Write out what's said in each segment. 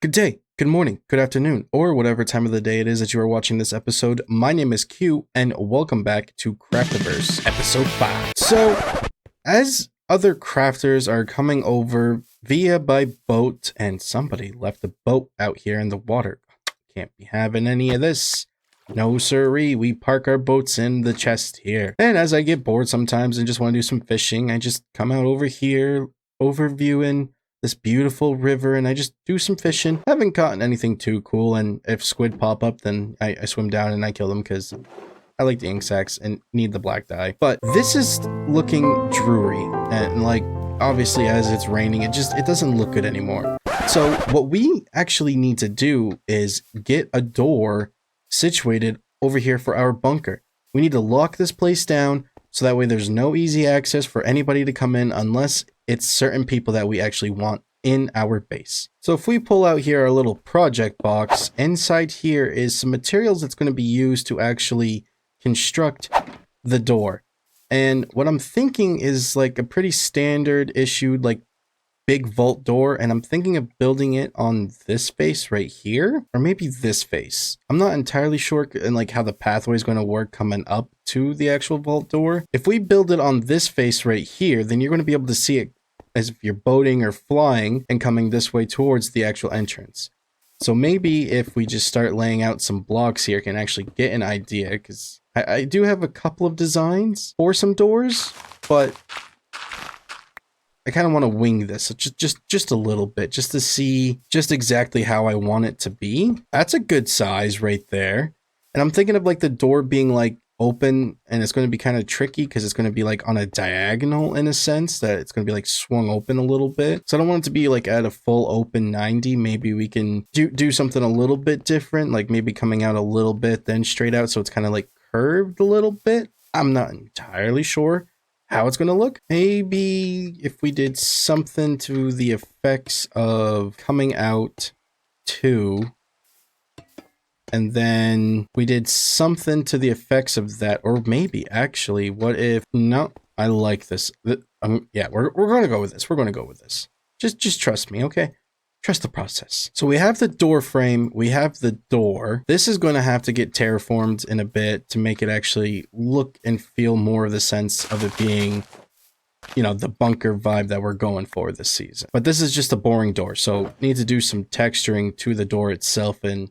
Good day, good morning, good afternoon, or whatever time of the day it is that you are watching this episode. My name is Q, and welcome back to Craftiverse, episode 5. So, as other crafters are coming over via by boat, and somebody left a boat out here in the water. Can't be having any of this. No siree, we park our boats in the chest here. And as I get bored sometimes and just want to do some fishing, I just come out over here, overviewing this beautiful river, and I just do some fishing. I haven't caught anything too cool, and if squid pop up, then I swim down and I kill them because I like the ink sacs and need the black dye. But this is looking dreary, and like obviously as it's raining, it doesn't look good anymore. So what we actually need to do is get a door situated over here for our bunker. We need to lock this place down so that way there's no easy access for anybody to come in unless it's certain people that we actually want in our base. So if we pull out here our little project box, inside here is some materials that's going to be used to actually construct the door. And what I'm thinking is like a pretty standard issued like big vault door, and I'm thinking of building it on this face right here, or maybe this face. I'm not entirely sure and like how the pathway is going to work coming up to the actual vault door. If we build it on this face right here, then you're going to be able to see it as if you're boating or flying and coming this way towards the actual entrance. So maybe if we just start laying out some blocks here, can actually get an idea, because I do have a couple of designs for some doors, but I kind of want to wing this just a little bit, just to see just exactly how I want it to be. That's a good size right there. And I'm thinking of like the door being like open, and it's going to be kind of tricky because it's going to be like on a diagonal in a sense that it's going to be like swung open a little bit. So I don't want it to be like at a full open 90. Maybe we can do something a little bit different, like maybe coming out a little bit, then straight out. So it's kind of like curved a little bit. I'm not entirely sure how it's going to look. Maybe if we did something to the effects of coming out two, and then we did something to the effects of that, or maybe actually, what if, no, I like this. Yeah, we're going to go with this. We're going to go with this. Just trust me, okay? Trust the process. So we have the door frame, we have the door. This is going to have to get terraformed in a bit to make it actually look and feel more of the sense of it being, you know, the bunker vibe that we're going for this season. But this is just a boring door, so need to do some texturing to the door itself and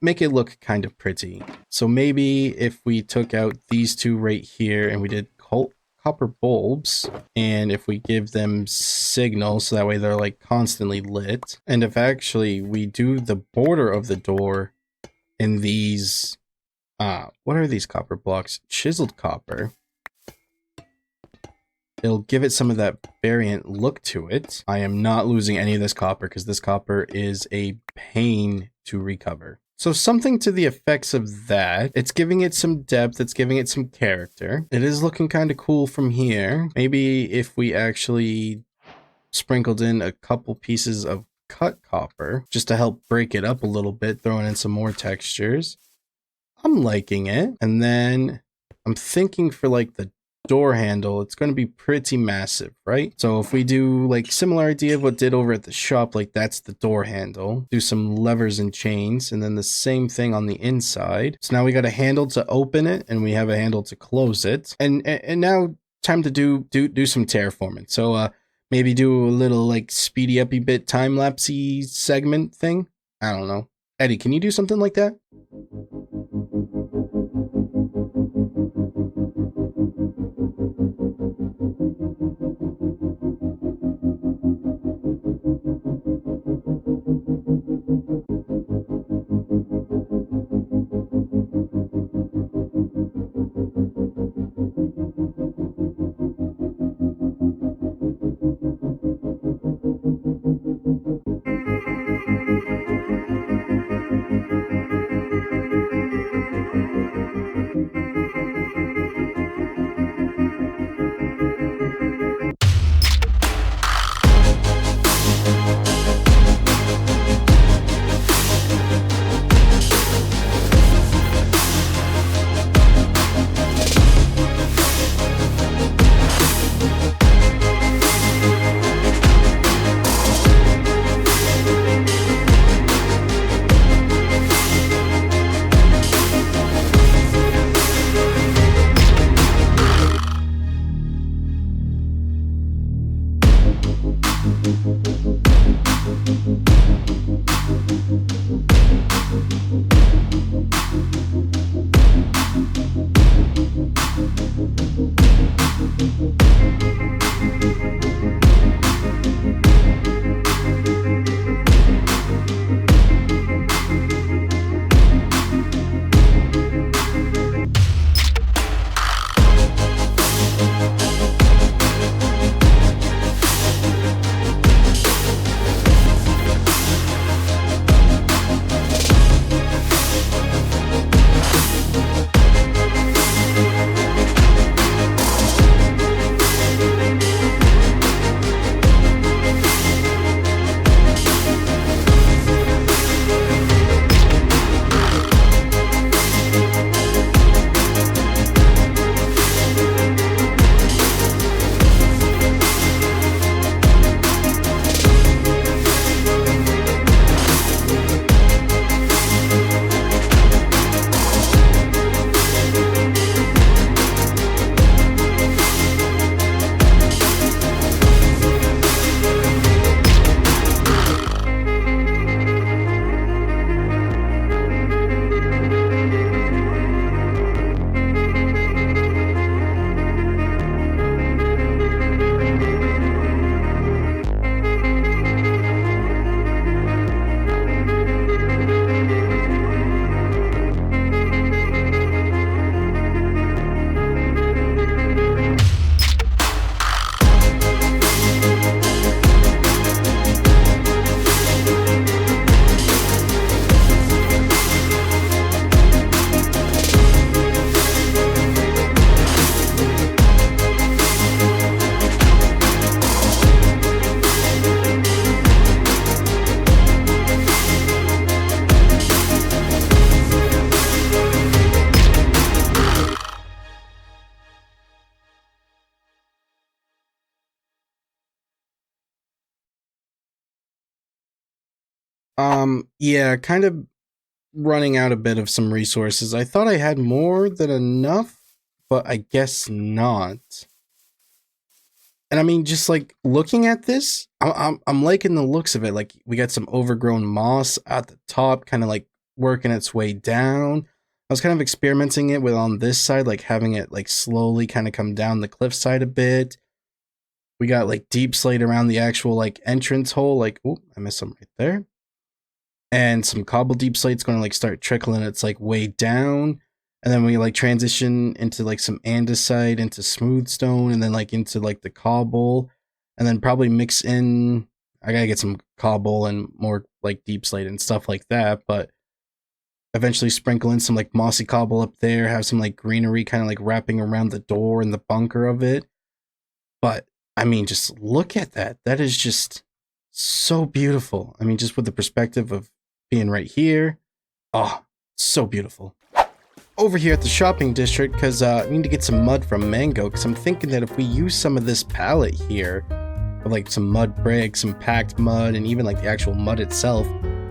make it look kind of pretty. So maybe if we took out these two right here and we did copper bulbs, and if we give them signals so that way they're like constantly lit, and if actually we do the border of the door in these what are these copper blocks? Chiseled copper. It'll give it some of that variant look to it. I am not losing any of this copper because this copper is a pain to recover. So something to the effects of that. It's giving it some depth. It's giving it some character. It is looking kind of cool from here. Maybe if we actually sprinkled in a couple pieces of cut copper just to help break it up a little bit, throwing in some more textures. I'm liking it. And then I'm thinking for like the door handle, it's going to be pretty massive, right? So if we do like similar idea of what did over at the shop, like that's the door handle, do some levers and chains, and then the same thing on the inside. So now we got a handle to open it and we have a handle to close it, and now time to do some terraforming. So maybe do a little like speedy uppy bit time lapsey segment thing. I don't know. Eddie, can you do something like that? Yeah, kind of running out a bit of some resources. I thought I had more than enough, but I guess not. And I mean, just like looking at this, I'm liking the looks of it. Like we got some overgrown moss at the top, kind of like working its way down. I was kind of experimenting it with on this side, like having it like slowly kind of come down the cliffside a bit. We got like deep slate around the actual like entrance hole. Like, oh, I missed some right there. And some cobble deep slate's going to like start trickling its like way down, and then we like transition into like some andesite into smooth stone, and then like into like the cobble, and then probably mix in. I gotta get some cobble and more like deep slate and stuff like that, but eventually sprinkle in some like mossy cobble up there, have some like greenery kind of like wrapping around the door and the bunker of it. But I mean, just look at that. That is just so beautiful. I mean, just with the perspective of being right here. Oh, so beautiful. Over here at the shopping district, because I need to get some mud from Mango, because I'm thinking that if we use some of this palette here, of like some mud bricks, some packed mud, and even like the actual mud itself,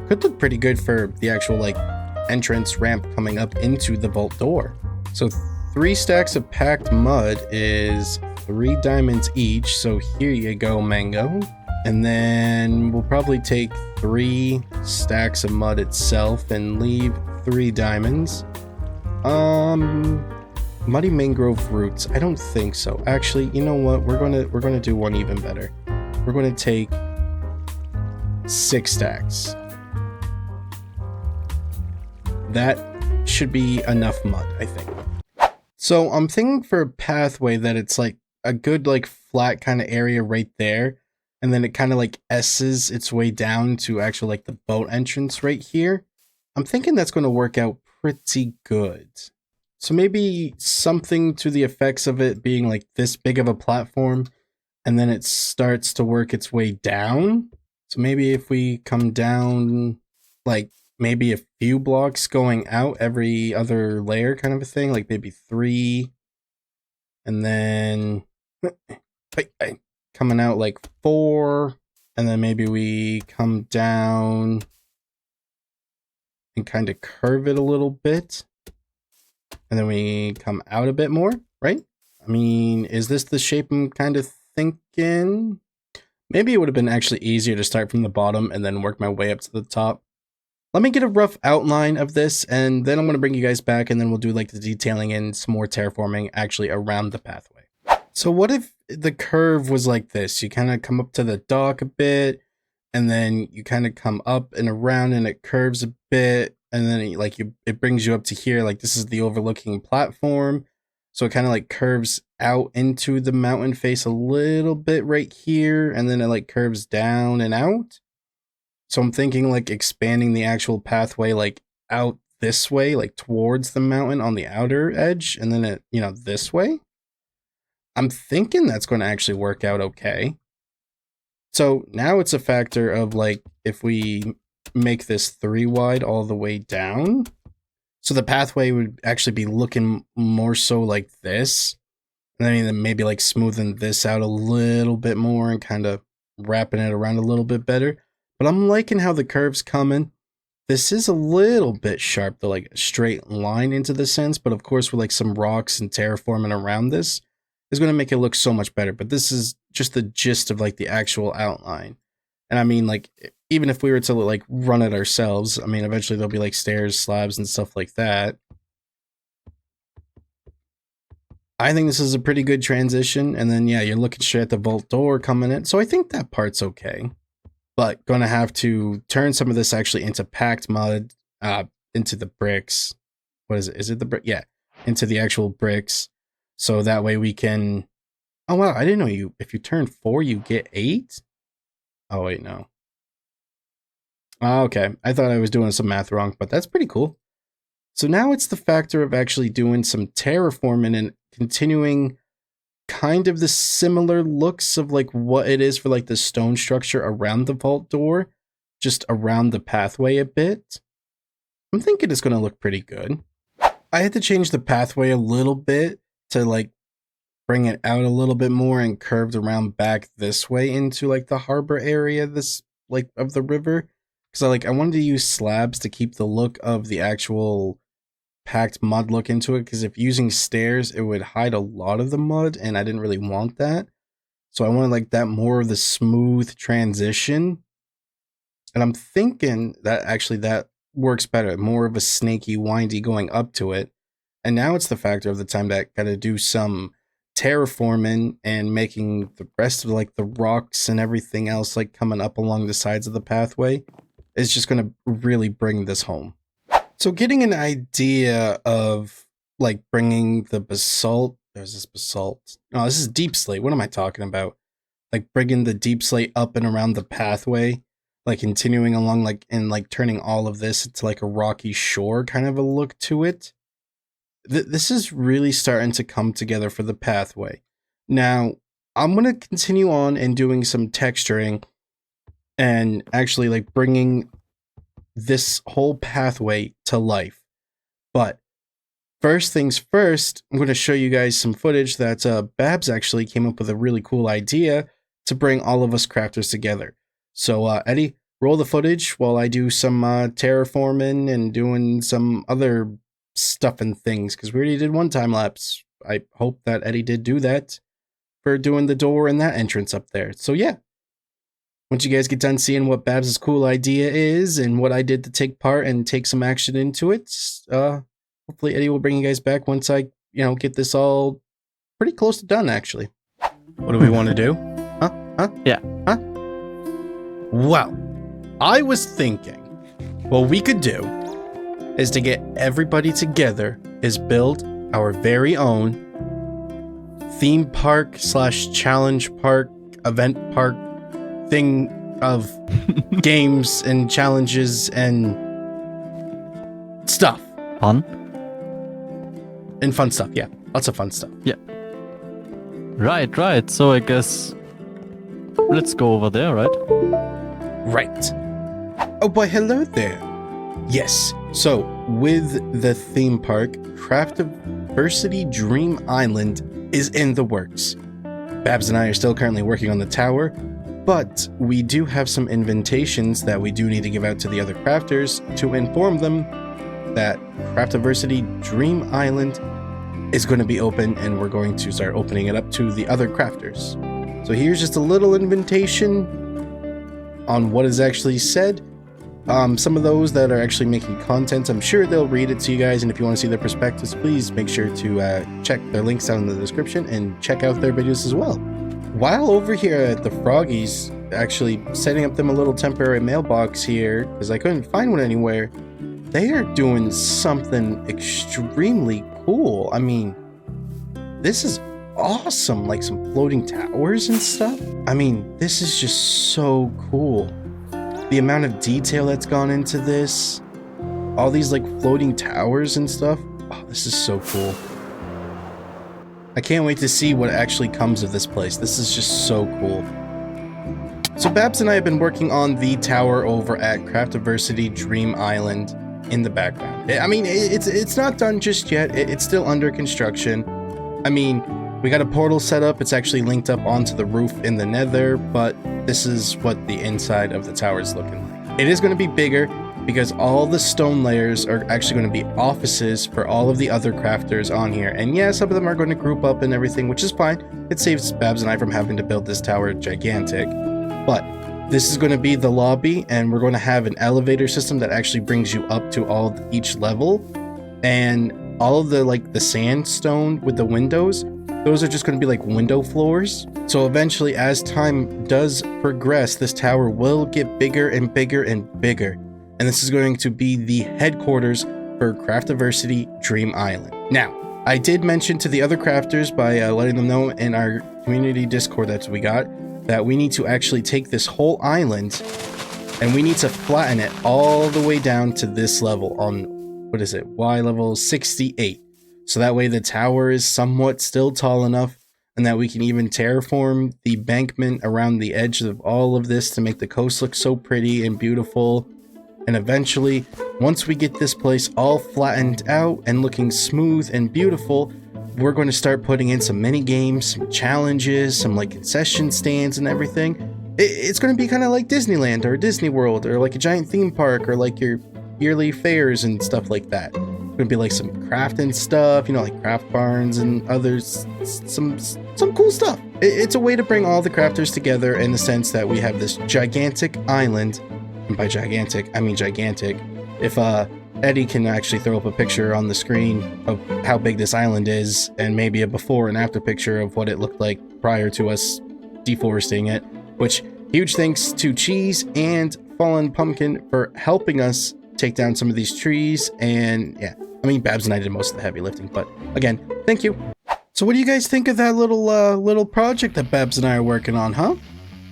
could look pretty good for the actual like entrance ramp coming up into the vault door. So 3 stacks of packed mud is 3 diamonds each, so here you go, Mango. And then we'll probably take 3 stacks of mud itself and leave 3 diamonds. Muddy mangrove roots. I don't think so. Actually, you know what? We're gonna do one even better. We're gonna take 6 stacks. That should be enough mud, I think. So I'm thinking for a pathway that it's like a good like flat kind of area right there, and then it kind of like S's its way down to actually like the boat entrance right here. I'm thinking that's going to work out pretty good. So maybe something to the effects of it being like this big of a platform, and then it starts to work its way down. So maybe if we come down like maybe a few blocks going out every other layer kind of a thing, like maybe 3, and then coming out like 4, and then maybe we come down and kind of curve it a little bit, and then we come out a bit more, right? I mean, is this the shape I'm kind of thinking? Maybe it would have been actually easier to start from the bottom and then work my way up to the top. Let me get a rough outline of this, and then I'm going to bring you guys back, and then we'll do like the detailing and some more terraforming actually around the pathway. So what if the curve was like this? You kind of come up to the dock a bit, and then you kind of come up and around, and it curves a bit, and then it brings you up to here. Like this is the overlooking platform. So it kind of like curves out into the mountain face a little bit right here, and then it like curves down and out. So I'm thinking like expanding the actual pathway like out this way, like towards the mountain on the outer edge, and then it, this way. I'm thinking that's going to actually work out okay. So now it's a factor of like if we make this 3 wide all the way down. So the pathway would actually be looking more so like this. And then maybe like smoothing this out a little bit more and kind of wrapping it around a little bit better. But I'm liking how the curve's coming. This is a little bit sharp, though, like a straight line into the sense. But of course, with like some rocks and terraforming around this, is going to make it look so much better. But this is just the gist of like the actual outline. And I mean, like, even if we were to like run it ourselves, I mean, eventually there'll be like stairs, slabs, and stuff like that. I think this is a pretty good transition. And then, yeah, you're looking straight at the vault door coming in. So I think that part's okay. But going to have to turn some of this actually into packed mud, into the bricks. What is it? Is it the brick? Yeah, into the actual bricks. So that way we can... Oh, wow, I didn't know if you turn 4, you get 8? Oh, wait, no. Oh, okay, I thought I was doing some math wrong, but that's pretty cool. So now it's the factor of actually doing some terraforming and continuing kind of the similar looks of like what it is for like the stone structure around the vault door, just around the pathway a bit. I'm thinking it's going to look pretty good. I had to change the pathway a little bit to like bring it out a little bit more and curved around back this way into like the harbor area, this like of the river. because I wanted to use slabs to keep the look of the actual packed mud look into it, because if using stairs it would hide a lot of the mud and I didn't really want that. So I wanted like that more of the smooth transition. And I'm thinking that actually that works better, more of a snaky, windy going up to it. And now it's the factor of the time that gotta do some terraforming and making the rest of like the rocks and everything else like coming up along the sides of the pathway is just gonna really bring this home. So getting an idea of like bringing the basalt, there's this basalt. No, this is deep slate. What am I talking about? Like bringing the deep slate up and around the pathway, like continuing along, like and like turning all of this into like a rocky shore kind of a look to it. This is really starting to come together for the pathway. Now, I'm going to continue on and doing some texturing and actually like bringing this whole pathway to life. But first things first, I'm going to show you guys some footage that Babs actually came up with a really cool idea to bring all of us crafters together. So Eddie, roll the footage while I do some terraforming and doing some other stuff and things, because we already did one time lapse. I hope that Eddie did do that for doing the door and that entrance up there. So yeah, once you guys get done seeing what Babs' cool idea is and what I did to take part and take some action into it, hopefully Eddie will bring you guys back once I, get this all pretty close to done, actually. What do we want to do? Huh? Yeah. Huh? Well, I was thinking what we could do is to get everybody together is build our very own theme park / challenge park, event park thing of games and challenges and stuff. Fun? And fun stuff, yeah. Lots of fun stuff. Yeah. Right. So I guess let's go over there, right? Right. Oh boy, hello there. Yes, so with the theme park, Craftiverse Dream Island is in the works. Babs and I are still currently working on the tower, but we do have some invitations that we do need to give out to the other crafters to inform them that Craftiverse Dream Island is going to be open and we're going to start opening it up to the other crafters. So here's just a little invitation on what is actually said. Some of those that are actually making content, I'm sure they'll read it to you guys, and if you want to see their perspectives, please make sure to check their links down in the description and check out their videos as well. While over here at the Froggies, actually setting up them a little temporary mailbox here, because I couldn't find one anywhere, they are doing something extremely cool. I mean, this is awesome, like some floating towers and stuff. I mean, this is just so cool. The amount of detail that's gone into this, all these like floating towers and stuff. Oh, this is so cool. I can't wait to see what actually comes of this place. This is just so cool. So Babs and I have been working on the tower over at Craftiverse Dream Island in the background. I mean, it's not done just yet. It's still under construction. I mean, we got a portal set up. It's actually linked up onto the roof in the nether, but this is what the inside of the tower is looking like. It is going to be bigger because all the stone layers are actually going to be offices for all of the other crafters on here. And yeah, some of them are going to group up and everything, which is fine. It saves Babs and I from having to build this tower gigantic. But this is going to be the lobby, and we're going to have an elevator system that actually brings you up to each level. And all of the sandstone with the windows, those are just going to be like window floors. So eventually, as time does progress, this tower will get bigger and bigger and bigger. And this is going to be the headquarters for Craftiverse Dream Island. Now, I did mention to the other crafters by letting them know in our community Discord that we got, that we need to actually take this whole island and we need to flatten it all the way down to this level on, what is it, Y level 68. So that way the tower is somewhat still tall enough, and that we can even terraform the bankment around the edge of all of this to make the coast look so pretty and beautiful. And eventually, once we get this place all flattened out and looking smooth and beautiful, we're going to start putting in some mini games, some challenges, some like concession stands and everything. It's going to be kind of like Disneyland or Disney World or like a giant theme park or like your yearly fairs and stuff like that. It's going to be like some crafting stuff, you know, like craft barns and others, some cool stuff. It's a way to bring all the crafters together in the sense that we have this gigantic island, and by gigantic, I mean gigantic. If Eddie can actually throw up a picture on the screen of how big this island is and maybe a before and after picture of what it looked like prior to us deforesting it, which huge thanks to Cheese and Fallen Pumpkin for helping us take down some of these trees. And yeah, I mean, Babs and I did most of the heavy lifting, but again, thank you. So what do you guys think of that little project that Babs and I are working on, huh?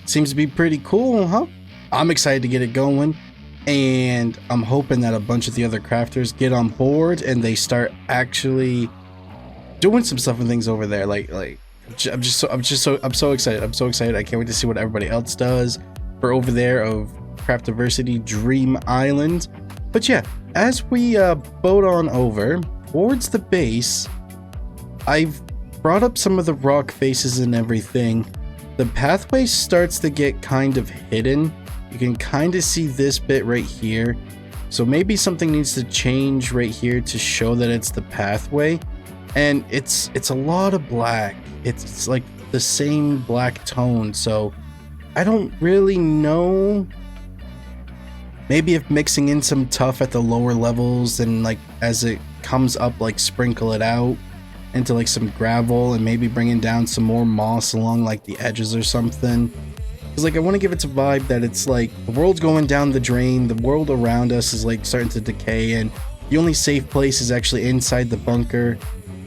Seems to be pretty cool, huh? I'm excited to get it going, and I'm hoping that a bunch of the other crafters get on board and they start actually doing some stuff and things over there. I'm so excited. I'm so excited. I can't wait to see what everybody else does for over there of Craftiversity Dream Island. But yeah, as we boat on over towards the base, I've brought up some of the rock faces and everything. The pathway starts to get kind of hidden. You can kind of see this bit right here. So maybe something needs to change right here to show that it's the pathway. And it's a lot of black. It's like the same black tone. So I don't really know. Maybe if mixing in some tuff at the lower levels and like as it comes up, like sprinkle it out into like some gravel and maybe bringing down some more moss along like the edges or something. Because like I want to give it a vibe that it's like the world's going down the drain, the world around us is like starting to decay, and the only safe place is actually inside the bunker,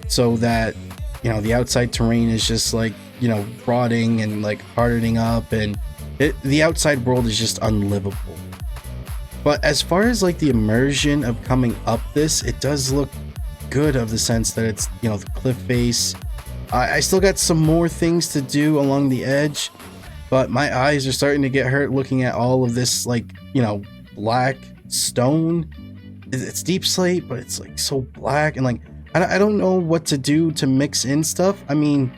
so that, you know, the outside terrain is just like, you know, rotting and like hardening up, and the outside world is just unlivable. But as far as like the immersion of coming up this, it does look good, of the sense that it's, you know, the cliff face. I still got some more things to do along the edge, but my eyes are starting to get hurt looking at all of this, like, you know, black stone. It's deep slate, but it's like so black, and like I don't know what to do to mix in stuff. I mean,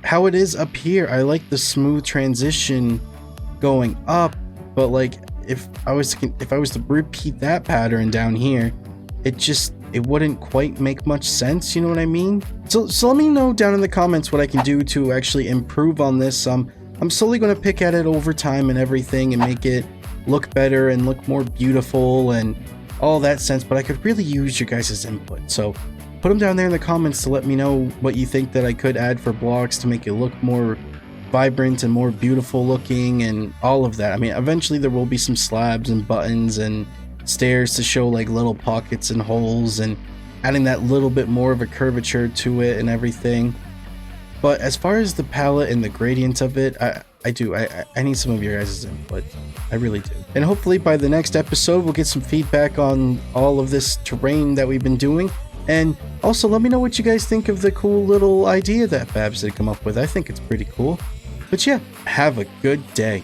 how it is up here, I like the smooth transition going up, but like if I was to repeat that pattern down here, it wouldn't quite make much sense, you know what I mean? So let me know down in the comments what I can do to actually improve on this. I'm slowly going to pick at it over time and everything and make it look better and look more beautiful and all that sense, but I could really use your guys' input. So put them down there in the comments to let me know what you think that I could add for blocks to make it look more vibrant and more beautiful looking and all of that. I mean, eventually there will be some slabs and buttons and stairs to show like little pockets and holes and adding that little bit more of a curvature to it and everything. But as far as the palette and the gradient of it, I need some of your guys' input. I really do. And hopefully by the next episode, we'll get some feedback on all of this terrain that we've been doing. And also let me know what you guys think of the cool little idea that Babs did come up with. I think it's pretty cool. But yeah, have a good day.